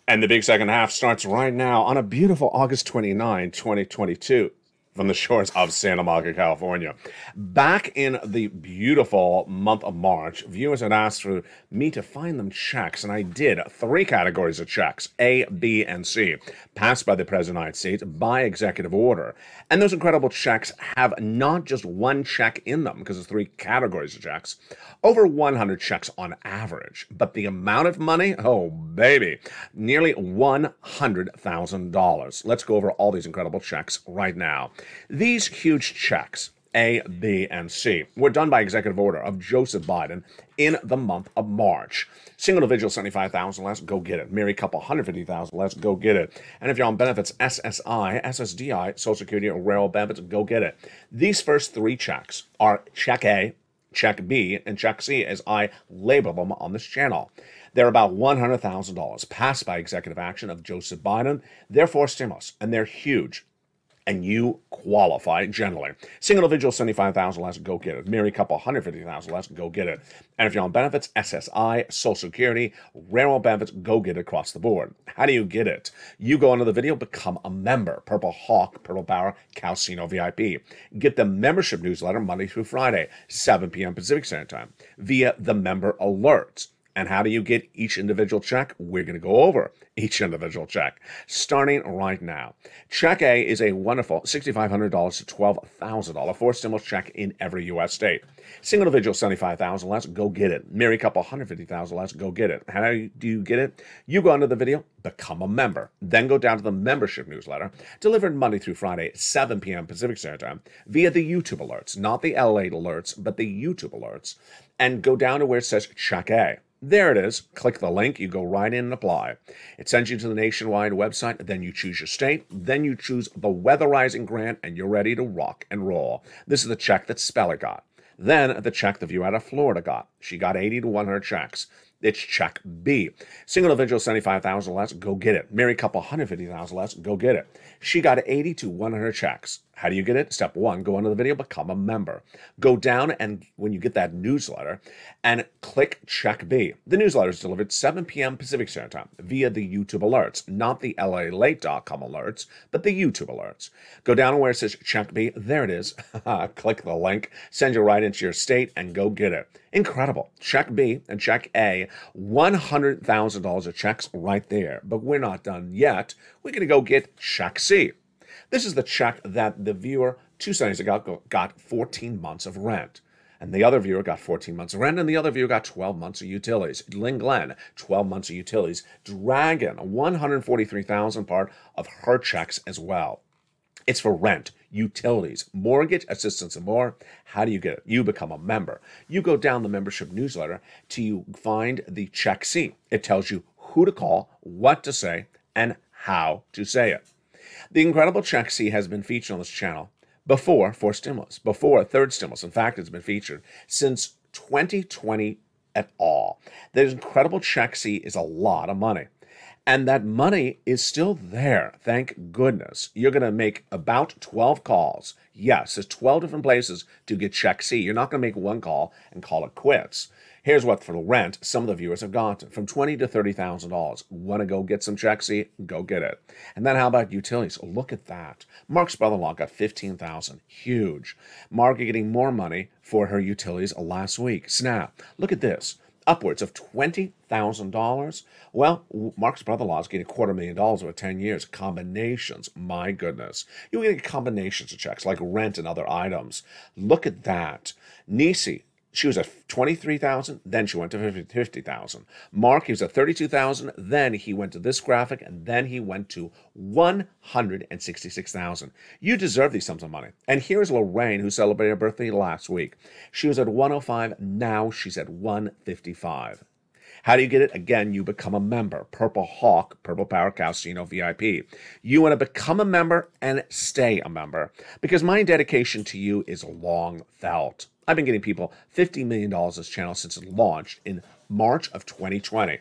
And the big second half starts right now on a beautiful August 29, 2022, from the shores of Santa Monica, California. Back in the beautiful month of March, viewers had asked for me to find them checks, and I did. Three categories of checks, A, B, and C, passed by the President of the United States by executive order. And those incredible checks have not just one check in them, because there's three categories of checks, over 100 checks on average. But the amount of money, oh baby, nearly $100,000. Let's go over all these incredible checks right now. These huge checks, A, B, and C, were done by executive order of Joseph Biden in the month of March. Single individual, $75,000 less, go get it. Married couple, $150,000 less, go get it. And if you're on benefits, SSI, SSDI, Social Security, or railroad benefits, go get it. These first three checks are Check A, Check B, and Check C, as I label them on this channel. They're about $100,000 passed by executive action of Joseph Biden. They're for stimulus, and they're huge. And you qualify generally. Single individual, $75,000 less, go get it. Married couple, $150,000 less, go get it. And if you're on benefits, SSI, Social Security, railroad benefits, go get it across the board. How do you get it? You go under the video, become a member. Purple Hawk, Purple Power, Casino VIP. Get the membership newsletter Monday through Friday, 7 p.m. Pacific Standard Time, via the member alerts. And how do you get each individual check? We're going to go over each individual check, starting right now. Check A is a wonderful $6,500 to $12,000 for stimulus check in every U.S. state. Single individual, $75,000 less, go get it. Married couple, $150,000 less, go get it. How do you get it? You go under the video, become a member. Then go down to the membership newsletter, delivered Monday through Friday, 7 p.m. Pacific Standard Time, via the YouTube alerts, not the LALATE alerts, but the YouTube alerts. And go down to where it says Check A. There it is. Click the link. You go right in and apply. It sends you to the nationwide website. Then you choose your state. Then you choose the weatherizing grant, and you're ready to rock and roll. This is the check that Speller got. Then the check the viewer out of Florida got. She got 80 to 100 checks. It's check B. Single individual, $75,000 less, go get it. Married couple, $150,000 less, go get it. She got 80 to 100 checks. How do you get it? Step one, go under the video, become a member. Go down, and when you get that newsletter, and click Check B. The newsletter is delivered 7 p.m. Pacific Standard Time via the YouTube alerts, not the LALATE.com alerts, but the YouTube alerts. Go down where it says Check B. There it is. Click the link, send you right into your state, and go get it. Incredible. Check B and Check A, $100,000 of checks right there. But we're not done yet. We're going to go get Check C. This is the check that the viewer 2 Sundays ago got 14 months of rent. And the other viewer got 14 months of rent, and the other viewer got 12 months of utilities. Lynn Glenn, 12 months of utilities. Dragon, $143,000 part of her checks as well. It's for rent, utilities, mortgage assistance, and more. How do you get it? You become a member. You go down the membership newsletter till you find the Check C. It tells you who to call, what to say, and how to say it. The incredible Check C has been featured on this channel before for stimulus, before a third stimulus. In fact, it's been featured since 2020 at all. The incredible Check C is a lot of money. And that money is still there, thank goodness. You're going to make about 12 calls. Yes, there's 12 different places to get Check C. You're not going to make one call and call it quits. Here's what for the rent some of the viewers have gotten, from $20,000 to $30,000. Want to go get some Check C? Go get it. And then how about utilities? Look at that. Mark's brother-in-law got $15,000. Huge. Mark getting more money for her utilities last week. Snap. Look at this. Upwards of $20,000. Well, Mark's brother-in-law is getting $250,000 over 10 years. Combinations, my goodness. You're getting combinations of checks like rent and other items. Look at that. Nisi, she was at $23,000, then she went to $50,000. Mark, he was at $32,000, then he went to this graphic, and then he went to $166,000. You deserve these sums of money. And here's Lorraine, who celebrated her birthday last week. She was at 105, now she's at 155. How do you get it? Again, you become a member. Purple Hawk, Purple Power, Casino VIP. You want to become a member and stay a member, because my dedication to you is long felt. I've been getting people $50 million this channel since it launched in March of 2020.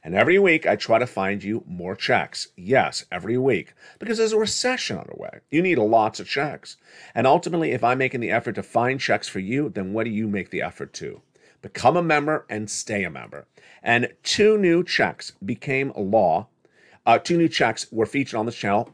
And every week I try to find you more checks. Yes, every week. Because there's a recession underway. You need lots of checks. And ultimately, if I'm making the effort to find checks for you, then what do you make the effort to? Become a member and stay a member. And 2 new checks became a law Two new checks were featured on this channel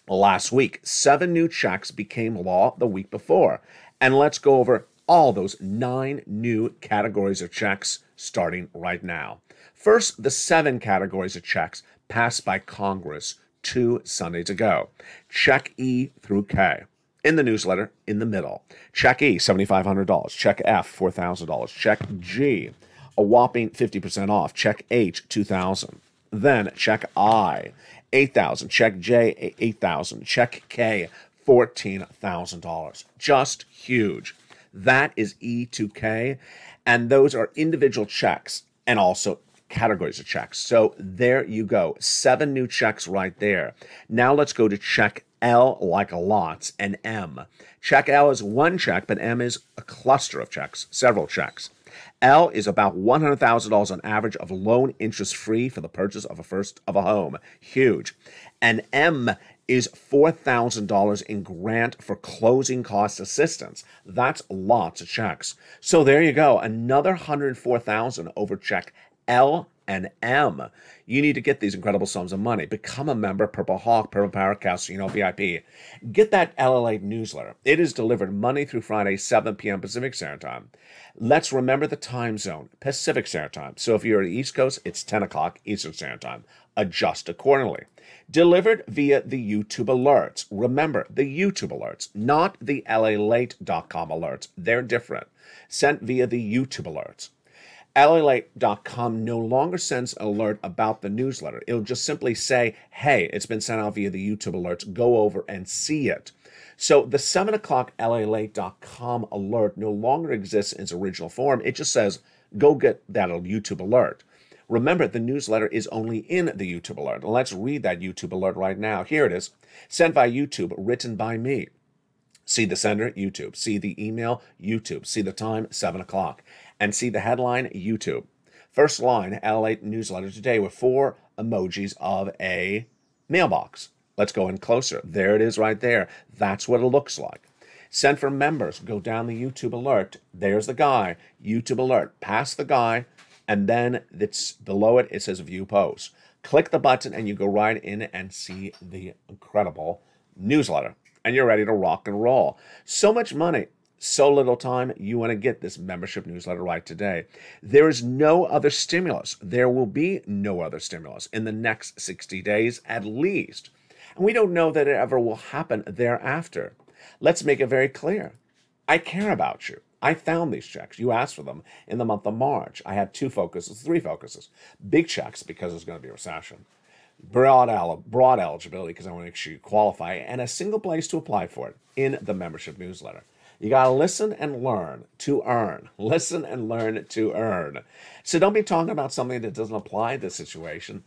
last week. 7 new checks became law the week before. And let's go over all those 9 new categories of checks starting right now. First, the 7 categories of checks passed by Congress 2 Sundays ago. Check E through K. In the newsletter, in the middle. Check E, $7,500. Check F, $4,000. Check G, a whopping 50% off. Check H, $2,000. Then check I, $8,000. Check J, $8,000. Check K, $14,000. Just huge. That is E to K, and those are individual checks and also categories of checks. So there you go. 7 new checks right there. Now let's go to check L, like a lots, and M. Check L is 1 check, but M is a cluster of checks, several checks. L is about $100,000 on average of loan interest free for the purchase of a home. Huge. And M is $4,000 in grant for closing cost assistance. That's lots of checks. So there you go. Another $104,000 over check L and M. You need to get these incredible sums of money. Become a member, Purple Hawk, Purple Power Casino VIP. Get that LALATE newsletter. It is delivered Monday through Friday, 7 p.m. Pacific Standard Time. Let's remember the time zone, Pacific Standard Time. So if you're at the East Coast, it's 10 o'clock Eastern Standard Time. Adjust accordingly. Delivered via the YouTube alerts. Remember, the YouTube alerts, not the LALATE.com alerts. They're different. Sent via the YouTube alerts. LALATE.com no longer sends an alert about the newsletter. It'll just simply say, hey, it's been sent out via the YouTube alerts. Go over and see it. So the 7 o'clock LALATE.com alert no longer exists in its original form. It just says, go get that YouTube alert. Remember, the newsletter is only in the YouTube alert. Let's read that YouTube alert right now. Here it is. Sent by YouTube, written by me. See the sender, YouTube. See the email, YouTube. See the time, 7 o'clock. And see the headline, YouTube. First line, LALATE newsletter today with 4 emojis of a mailbox. Let's go in closer. There it is right there. That's what it looks like. Sent for members. Go down the YouTube alert. There's the guy. YouTube alert. Past the guy. And then it's below it, it says view post. Click the button and you go right in and see the incredible newsletter. And you're ready to rock and roll. So much money, so little time. You want to get this membership newsletter right today. There is no other stimulus. There will be no other stimulus in the next 60 days at least. And we don't know that it ever will happen thereafter. Let's make it very clear. I care about you. I found these checks. You asked for them in the month of March. I had 3 focuses. Big checks because there's going to be a recession. Broad eligibility because I want to make sure you qualify, and a single place to apply for it in the membership newsletter. You got to listen and learn to earn. Listen and learn to earn. So don't be talking about something that doesn't apply to the situation.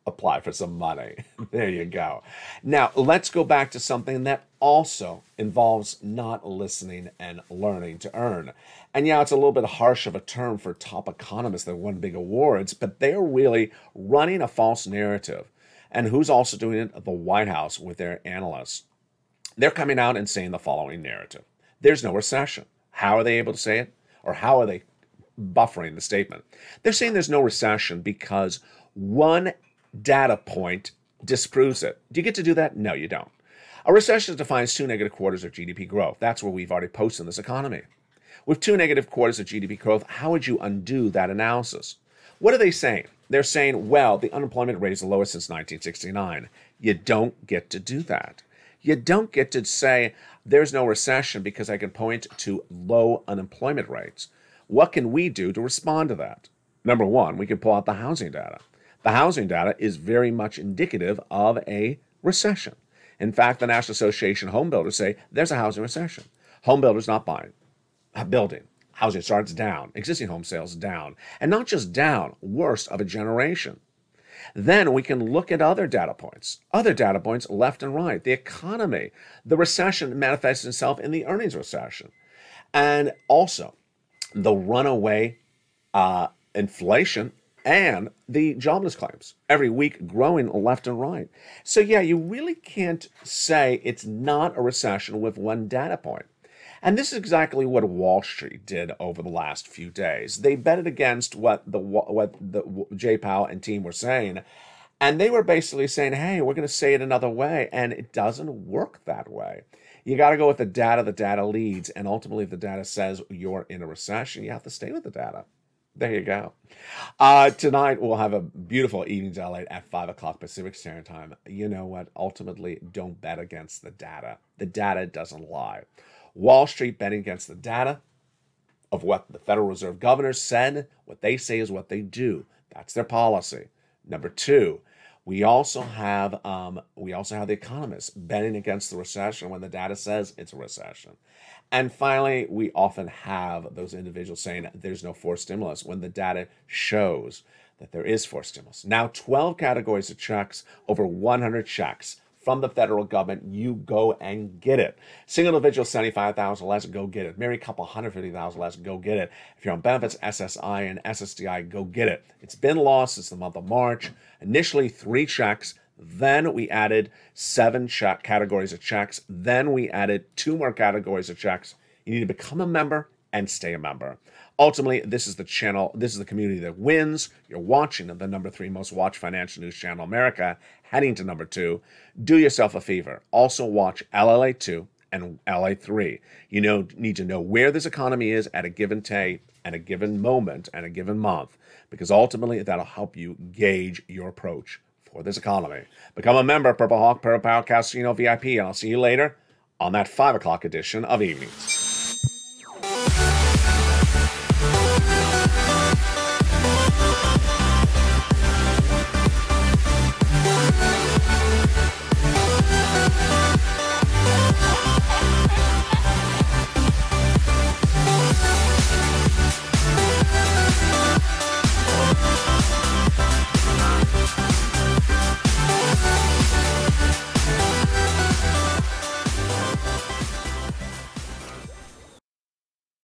Apply for some money. There you go. Now, let's go back to something that also involves not listening and learning to earn. And yeah, it's a little bit harsh of a term for top economists that won big awards, but they're really running a false narrative. And who's also doing it? The White House with their analysts. They're coming out and saying the following narrative. There's no recession. How are they able to say it? Or how are they buffering the statement? They're saying there's no recession because one data point disproves it. Do you get to do that? No, you don't. A recession defines 2 negative quarters of GDP growth. That's where we've already posted in this economy. With 2 negative quarters of GDP growth, how would you undo that analysis? What are they saying? They're saying, well, the unemployment rate is the lowest since 1969. You don't get to do that. You don't get to say there's no recession because I can point to low unemployment rates. What can we do to respond to that? Number one, we can pull out the housing data. The housing data is very much indicative of a recession. In fact, the National Association of Home Builders say there's a housing recession. Home builders not buying, building. Housing starts down. Existing home sales down. And not just down, worst of a generation. Then we can look at other data points left and right. The economy, the recession manifests itself in the earnings recession. And also the runaway inflation and the jobless claims every week growing left and right. So yeah, you really can't say it's not a recession with one data point. And this is exactly what Wall Street did over the last few days. They betted against what the Jay Powell and team were saying, And they were basically saying, hey, we're going to say it another way. And it doesn't work that way. You got to go with the data leads. And ultimately, if the data says you're in a recession, you have to stay with the data. There you go. Tonight, we'll have a beautiful evening daylight at 5 o'clock Pacific Standard Time. You know what? Ultimately, don't bet against the data. The data doesn't lie. Wall Street betting against the data of what the Federal Reserve governor said. What they say is what they do. That's their policy. Number two, we also have the economists betting against the recession when the data says it's a recession. And finally, we often have those individuals saying there's no forced stimulus when the data shows that there is forced stimulus. Now, 12 categories of checks, over 100 checks from the federal government. You go and get it. Single individual, $75,000 less, go get it. Married couple, $150,000 less, go get it. If you're on benefits, SSI and SSDI, go get it. It's been lost since the month of March. Initially, 3 checks. Then we added 7 categories of checks. Then we added 2 more categories of checks. You need to become a member and stay a member. Ultimately, this is the channel, this is the community that wins. You're watching the number 3 most watched financial news channel in America, heading to number 2. Do yourself a favor. Also watch LALATE 2 and LA 3. You need to know where this economy is at a given day, at a given moment, and a given month, because ultimately that'll help you gauge your approach for this economy. Become a member, Purple Hawk, Purple Power Casino VIP, and I'll see you later on that 5 o'clock edition of Evenings.